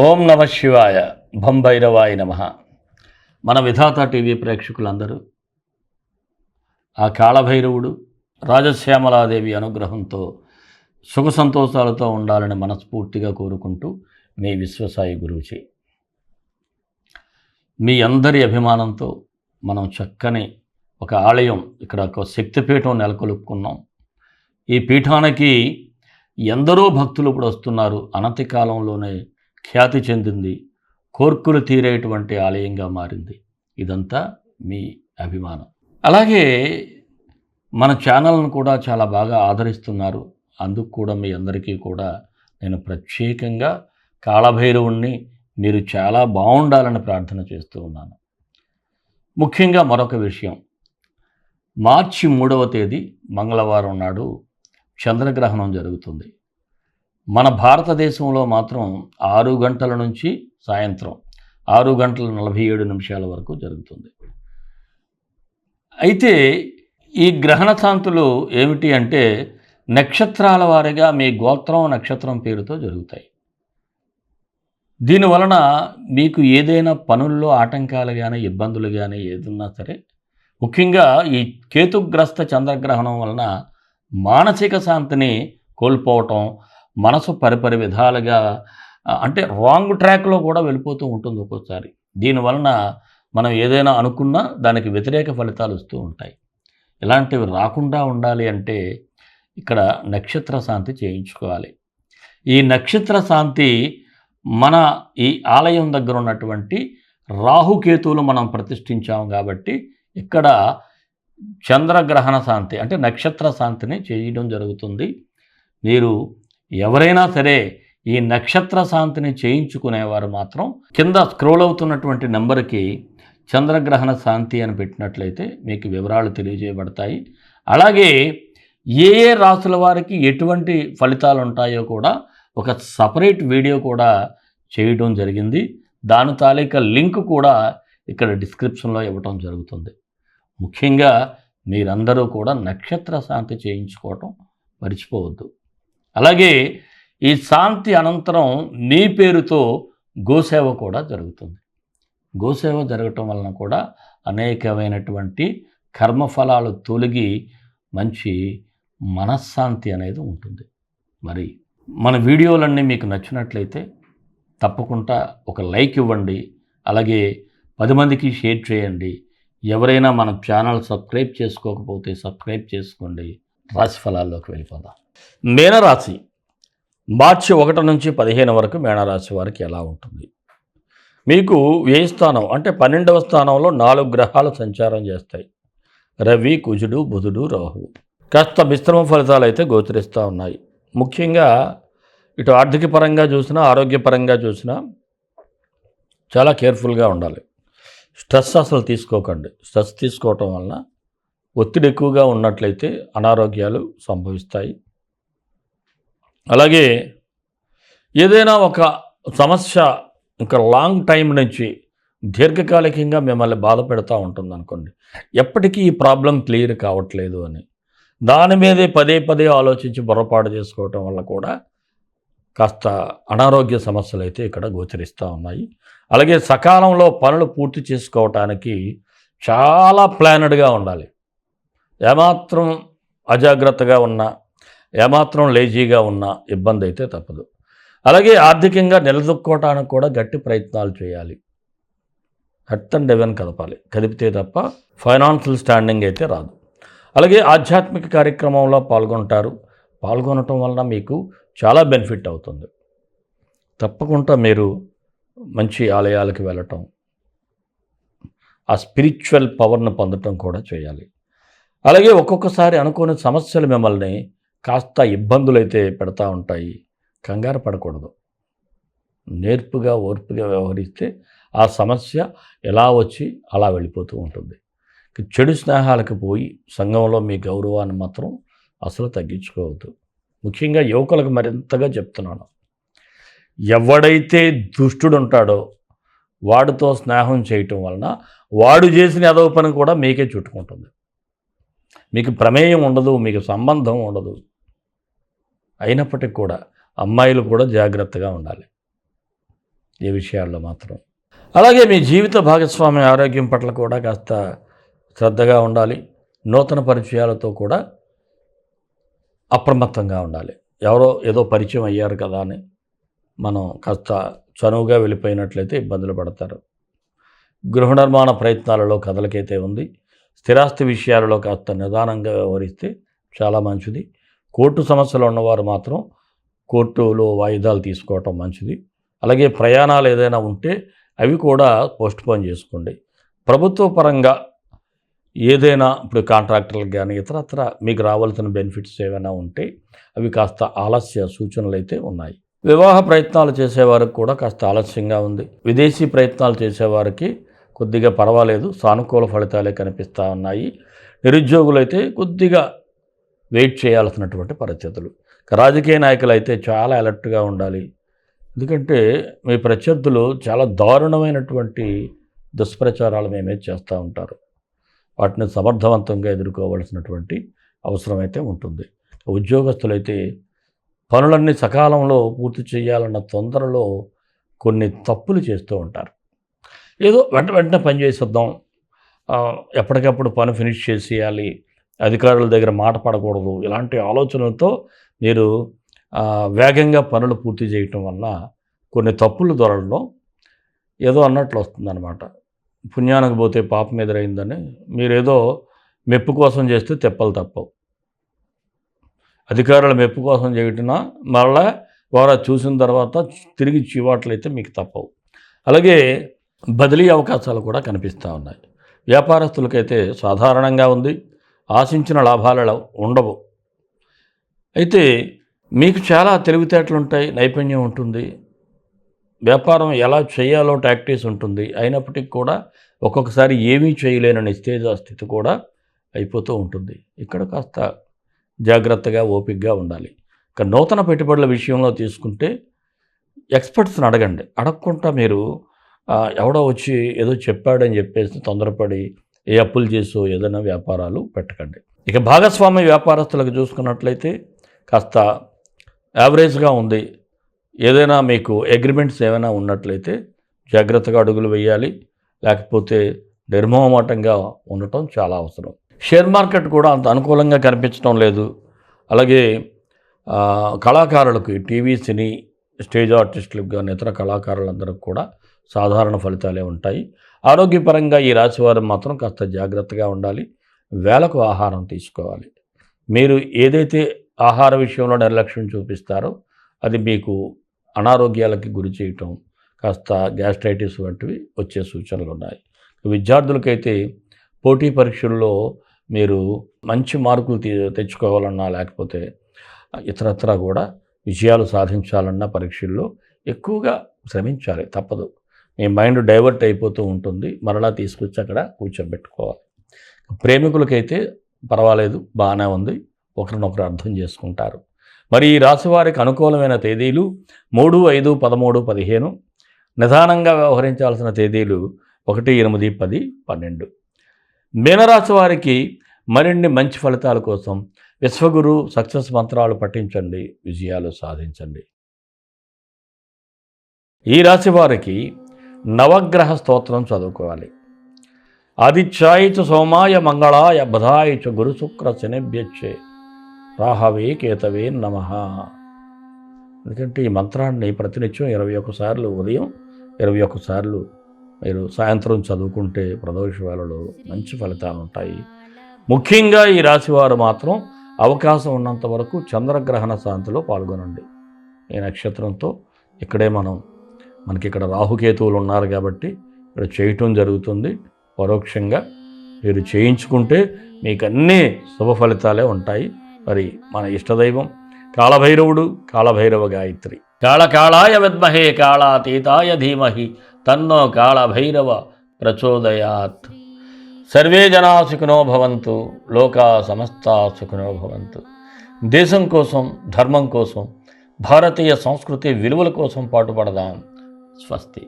ఓం నమ శివాయ భం భైరవాయ నమ. మన విధాత టీవీ ప్రేక్షకులందరూ ఆ కాళభైరవుడు రాజశ్యామలాదేవి అనుగ్రహంతో సుఖ సంతోషాలతో ఉండాలని మనస్ఫూర్తిగా కోరుకుంటూ మీ విశ్వసాయి గురూజీ. మీ అందరి అభిమానంతో మనం చక్కని ఒక ఆలయం, ఇక్కడ ఒక శక్తిపీఠం నెలకొల్పుకున్నాం. ఈ పీఠానికి ఎందరో భక్తులు ఇప్పుడు వస్తున్నారు. అనతి కాలంలోనే ఖ్యాతి చెందింది, కోర్కులు తీరేటువంటి ఆలయంగా మారింది. ఇదంతా మీ అభిమానం. అలాగే మన ఛానల్ను కూడా చాలా బాగా ఆదరిస్తున్నారు. అందుకు కూడా మీ అందరికీ కూడా నేను ప్రత్యేకంగా కాళభైరవుణ్ణి మీరు చాలా బాగుండాలని ప్రార్థన చేస్తూ ఉన్నాను. ముఖ్యంగా మరొక విషయం, మార్చి 3వ తేదీ మంగళవారం నాడు చంద్రగ్రహణం జరుగుతుంది. మన భారతదేశంలో మాత్రం 6 గంటల నుంచి సాయంత్రం 6:47 వరకు జరుగుతుంది. అయితే ఈ గ్రహణ శాంతులు ఏమిటి అంటే నక్షత్రాల వారీగా మీ గోత్రం నక్షత్రం పేరుతో జరుగుతాయి. దీనివలన మీకు ఏదైనా పనుల్లో ఆటంకాలు కానీ ఇబ్బందులు కానీ ఏదున్నా సరే, ముఖ్యంగా ఈ కేతుగ్రస్త చంద్రగ్రహణం వలన మానసిక శాంతిని కోల్పోవటం, మనసు పరిపరి విధాలుగా అంటే రాంగ్ ట్రాక్లో కూడా వెళ్ళిపోతూ ఉంటుంది ఒక్కోసారి. దీనివలన మనం ఏదైనా అనుకున్నా దానికి వ్యతిరేక ఫలితాలు వస్తూ ఉంటాయి. ఇలాంటివి రాకుండా ఉండాలి అంటే ఇక్కడ నక్షత్ర శాంతి చేయించుకోవాలి. ఈ నక్షత్ర శాంతి మన ఈ ఆలయం దగ్గర ఉన్నటువంటి రాహుకేతువులు మనం ప్రతిష్ఠించాము కాబట్టి ఇక్కడ చంద్రగ్రహణ శాంతి అంటే నక్షత్ర శాంతిని చేయడం జరుగుతుంది. మీరు ఎవరైనా సరే ఈ నక్షత్ర శాంతిని చేయించుకునేవారు మాత్రం కింద స్క్రోల్ అవుతున్నటువంటి నెంబర్కి చంద్రగ్రహణ శాంతి అని పెట్టినట్లయితే మీకు వివరాలు తెలియజేయబడతాయి. అలాగే ఏ ఏ రాసుల వారికి ఎటువంటి ఫలితాలు ఉంటాయో కూడా ఒక సపరేట్ వీడియో కూడా చేయడం జరిగింది. దాని తాలూకా లింక్ కూడా ఇక్కడ డిస్క్రిప్షన్లో ఇవ్వటం జరుగుతుంది. ముఖ్యంగా మీరందరూ కూడా నక్షత్ర శాంతి చేయించుకోవటం మర్చిపోవద్దు. అలాగే ఈ శాంతి అనంతరం మీ పేరుతో గోసేవ కూడా జరుగుతుంది. గోసేవ జరగటం వలన కూడా అనేకమైనటువంటి కర్మఫలాలు తొలగి మంచి మనశ్శాంతి అనేది ఉంటుంది. మరి మన వీడియోలన్నీ మీకు నచ్చినట్లయితే తప్పకుండా ఒక లైక్ ఇవ్వండి. అలాగే 10 మందికి షేర్ చేయండి. ఎవరైనా మన ఛానల్ సబ్స్క్రైబ్ చేసుకోకపోతే సబ్స్క్రైబ్ చేసుకోండి. రాశి ఫలాల్లోకి వెళ్ళిపోదాం. మీనరాశి మార్చి 1 నుంచి 15 వరకు మీనరాశి వారికి ఎలా ఉంటుంది? మీకు వ్యయ స్థానం అంటే 12వ స్థానంలో 4 గ్రహాలు సంచారం చేస్తాయి. రవి, కుజుడు, బుధుడు, రాహువు. కాస్త మిశ్రమ ఫలితాలు అయితే గోచరిస్తూ ఉన్నాయి. ముఖ్యంగా ఇటు ఆర్థిక పరంగా చూసినా ఆరోగ్యపరంగా చూసినా చాలా కేర్ఫుల్గా ఉండాలి. స్ట్రెస్ అసలు తీసుకోకండి. స్ట్రెస్ తీసుకోవటం వలన ఒత్తిడి ఎక్కువగా ఉన్నట్లయితే అనారోగ్యాలు సంభవిస్తాయి. అలాగే ఏదైనా ఒక సమస్య ఇంకా లాంగ్ టైం నుంచి దీర్ఘకాలికంగా మిమ్మల్ని బాధ పెడతా ఉంటుంది అనుకోండి, ఎప్పటికీ ఈ ప్రాబ్లం క్లియర్ కావట్లేదు అని దాని మీదే పదే పదే ఆలోచించి పొరపాటు చేసుకోవటం వల్ల కూడా కాస్త అనారోగ్య సమస్యలు అయితే ఇక్కడ గోచరిస్తూ ఉన్నాయి. అలాగే సకాలంలో పనులు పూర్తి చేసుకోవటానికి చాలా ప్లానెడ్గా ఉండాలి. ఏమాత్రం అజాగ్రత్తగా ఉన్నా, ఏమాత్రం లేజీగా ఉన్నా ఇబ్బంది అయితే తప్పదు. అలాగే ఆర్థికంగా నిలదొక్కోవటానికి కూడా గట్టి ప్రయత్నాలు చేయాలి. హెర్త్ అండ్ డెవెన్ కదిపితే తప్ప ఫైనాన్షియల్ స్టాండింగ్ అయితే రాదు. అలాగే ఆధ్యాత్మిక కార్యక్రమంలో పాల్గొనటం వలన మీకు చాలా బెనిఫిట్ అవుతుంది. తప్పకుండా మీరు మంచి ఆలయాలకు వెళ్ళటం, ఆ స్పిరిచువల్ పవర్ను పొందటం కూడా చేయాలి. అలాగే ఒక్కొక్కసారి అనుకోని సమస్యలు మిమ్మల్ని కాస్త ఇబ్బందులైతే పెడతా ఉంటాయి. కంగారు పడకూడదు. నేర్పుగా ఓర్పుగా వ్యవహరిస్తే ఆ సమస్య ఎలా వచ్చి అలా వెళ్ళిపోతూ ఉంటుంది. చెడు స్నేహాలకు పోయి సంఘంలో మీ గౌరవాన్ని మాత్రం అసలు తగ్గించుకోవద్దు. ముఖ్యంగా యువకులకు మరింతగా చెప్తున్నాను, ఎవడైతే దుష్టుడు ఉంటాడో వాడితో స్నేహం చేయటం వలన వాడు చేసిన ఏదో పని కూడా మీకే చుట్టుకుంటుంది. మీకు ప్రమేయం ఉండదు, మీకు సంబంధం ఉండదు. అయినప్పటికీ కూడా అమ్మాయిలు కూడా జాగ్రత్తగా ఉండాలి. ఈ విషయాల్లో మాత్రం. అలాగే మీ జీవిత భాగస్వామి ఆరోగ్యం పట్ల కూడా కాస్త శ్రద్ధగా ఉండాలి. నూతన పరిచయాలతో కూడా అప్రమత్తంగా ఉండాలి. ఎవరో ఏదో పరిచయం అయ్యారు కదా అని మనం కాస్త చనువుగా వెళ్ళిపోయినట్లయితే ఇబ్బందులు పడతారు. గృహ నిర్మాణ ప్రయత్నాలలో కదలికైతే ఉంది. స్థిరాస్తి విషయాలలో కాస్త నిదానంగా వ్యవహరిస్తే చాలా మంచిది. కోర్టు సమస్యలు ఉన్నవారు మాత్రం కోర్టులో వాయిదాలు తీసుకోవటం మంచిది. అలాగే ప్రయాణాలు ఏదైనా ఉంటే అవి కూడా పోస్ట్పోన్ చేసుకోండి. ప్రభుత్వ పరంగా ఏదైనా ఇప్పుడు కాంట్రాక్టర్లకు కానీ ఇతరత్ర మీకు రావాల్సిన బెనిఫిట్స్ ఏమైనా ఉంటే అవి కాస్త ఆలస్య సూచనలు అయితే ఉన్నాయి. వివాహ ప్రయత్నాలు చేసేవారికి కూడా కాస్త ఆలస్యంగా ఉంది. విదేశీ ప్రయత్నాలు చేసేవారికి కొద్దిగా పర్వాలేదు, సానుకూల ఫలితాలే కనిపిస్తూ ఉన్నాయి. నిరుద్యోగులైతే కొద్దిగా వెయిట్ చేయాల్సినటువంటి పరిస్థితులు. రాజకీయ నాయకులు అయితే చాలా అలర్ట్గా ఉండాలి. ఎందుకంటే మీ ప్రత్యర్థులు చాలా దారుణమైనటువంటి దుష్ప్రచారాలు మేమే చేస్తూ ఉంటారు. వాటిని సమర్థవంతంగా ఎదుర్కోవాల్సినటువంటి అవసరం అయితే ఉంటుంది. ఉద్యోగస్తులైతే పనులన్నీ సకాలంలో పూర్తి చేయాలన్న తొందరలో కొన్ని తప్పులు చేస్తూ ఉంటారు. ఏదో వెంటనే పని చేసేద్దాం, ఎప్పటికప్పుడు పని ఫినిష్ చేసేయాలి, అధికారుల దగ్గర మాట పడకూడదు, ఇలాంటి ఆలోచనలతో మీరు వేగంగా పనులు పూర్తి చేయటం వల్ల కొన్ని తప్పులు దొరకడం ఏదో అన్నట్లు వస్తుందన్నమాట. పుణ్యానికి పోతే పాపం ఎదురైందని మీరేదో మెప్పు కోసం చేస్తే తెప్పలు తప్పవు. అధికారుల మెప్పు కోసం చేయటం మళ్ళా వారు చూసిన తర్వాత తిరిగి చివాట్లయితే మీకు తప్పవు. అలాగే బదిలీ అవకాశాలు కూడా కనిపిస్తూ ఉన్నాయి. వ్యాపారస్తులకైతే సాధారణంగా ఉంది. ఆశించిన లాభాలు ఉండవు. అయితే మీకు చాలా తెలివితేటలు ఉంటాయి, నైపుణ్యం ఉంటుంది, వ్యాపారం ఎలా చేయాలో ప్రాక్టీస్ ఉంటుంది. అయినప్పటికీ కూడా ఒక్కొక్కసారి ఏమీ చేయలేని నిస్తేజ స్థితి కూడా అయిపోతూ ఉంటుంది. ఇక్కడ కాస్త జాగ్రత్తగా ఓపికగా ఉండాలి. ఇక నూతన పెట్టుబడుల విషయంలో తీసుకుంటే ఎక్స్పర్ట్స్ని అడగండి. అడగకుండా మీరు ఎవడో వచ్చి ఏదో చెప్పాడని చెప్పేసి తొందరపడి ఏ అప్పులు చేసో ఏదైనా వ్యాపారాలు పెట్టకండి. ఇక భాగస్వామ్య వ్యాపారస్తులకు చూసుకున్నట్లయితే కాస్త యావరేజ్గా ఉంది. ఏదైనా మీకు అగ్రిమెంట్స్ ఏమైనా ఉన్నట్లయితే జాగ్రత్తగా అడుగులు వేయాలి, లేకపోతే నిర్మోహమాటంగా ఉండటం చాలా అవసరం. షేర్ మార్కెట్ కూడా అంత అనుకూలంగా కనిపించడం లేదు. అలాగే కళాకారులకు, టీవీ సినీ స్టేజ్ ఆర్టిస్టులకు కానీ ఇతర కళాకారులందరికీ కూడా సాధారణ ఫలితాలే ఉంటాయి. ఆరోగ్యపరంగా ఈ రాశివారు మాత్రం కాస్త జాగ్రత్తగా ఉండాలి. వేళకు ఆహారం తీసుకోవాలి. మీరు ఏదైతే ఆహార విషయంలో నిర్లక్ష్యం చూపిస్తారో అది మీకు అనారోగ్యాలకి గురి చేయటం, కాస్త గ్యాస్ట్రైటిస్ వంటివి వచ్చే సూచనలు ఉన్నాయి. విద్యార్థులకైతే పోటీ పరీక్షల్లో మీరు మంచి మార్కులు తెచ్చుకోవాలన్నా, లేకపోతే ఇతరత్ర కూడా విజయాలు సాధించాలన్న పరీక్షల్లో ఎక్కువగా శ్రమించాలి, తప్పదు. మీ మైండ్ డైవర్ట్ అయిపోతూ ఉంటుంది, మరలా తీసుకొచ్చి అక్కడ కూర్చోబెట్టుకోవాలి. ప్రేమికులకైతే పర్వాలేదు, బాగానే ఉంది, ఒకరినొకరు అర్థం చేసుకుంటారు. మరి ఈ రాశి వారికి అనుకూలమైన తేదీలు 3, 5, 13, 15. నిదానంగా వ్యవహరించాల్సిన తేదీలు 1, 8, 10, 12. మీనరాశి వారికి మరిన్ని మంచి ఫలితాల కోసం విశ్వగురు సక్సెస్ మంత్రాలు పఠించండి, విజయాలు సాధించండి. ఈ రాశి వారికి నవగ్రహ స్తోత్రం చదువుకోవాలి. ఆదిత్యాయ చ సోమాయ మంగళాయ బుధాయ చ గురు శుక్ర శనిభ్యచ్చే రాహవే కేతవే నమః. ఎందుకంటే ఈ మంత్రాన్ని ప్రతినిత్యం 21 సార్లు ఉదయం, 21 సార్లు మీరు సాయంత్రం చదువుకుంటే ప్రదోష వేళలో మంచి ఫలితాలు ఉంటాయి. ముఖ్యంగా ఈ రాశివారు మాత్రం అవకాశం ఉన్నంత వరకు చంద్రగ్రహణ శాంతిలో పాల్గొనండి. ఈ నక్షత్రంతో ఇక్కడే మనకి ఇక్కడ రాహుకేతువులు ఉన్నారు కాబట్టి ఇక్కడ చేయటం జరుగుతుంది. పరోక్షంగా మీరు చేయించుకుంటే మీకు అన్నీ శుభ ఫలితాలే ఉంటాయి. మరి మన ఇష్టదైవం కాళభైరవుడు, కాళభైరవ గాయత్రి. కాళకాళాయ విద్మహే కాళాతీతాయ ధీమహి తన్నో కాళభైరవ ప్రచోదయాత్. సర్వే జనా సుఖినో భవంతు, లోకా సమస్తా సుఖినో భవంతు. దేశం కోసం, ధర్మం కోసం, భారతీయ సంస్కృతి విలువల కోసం పాటుపడదాం. స్వస్తి.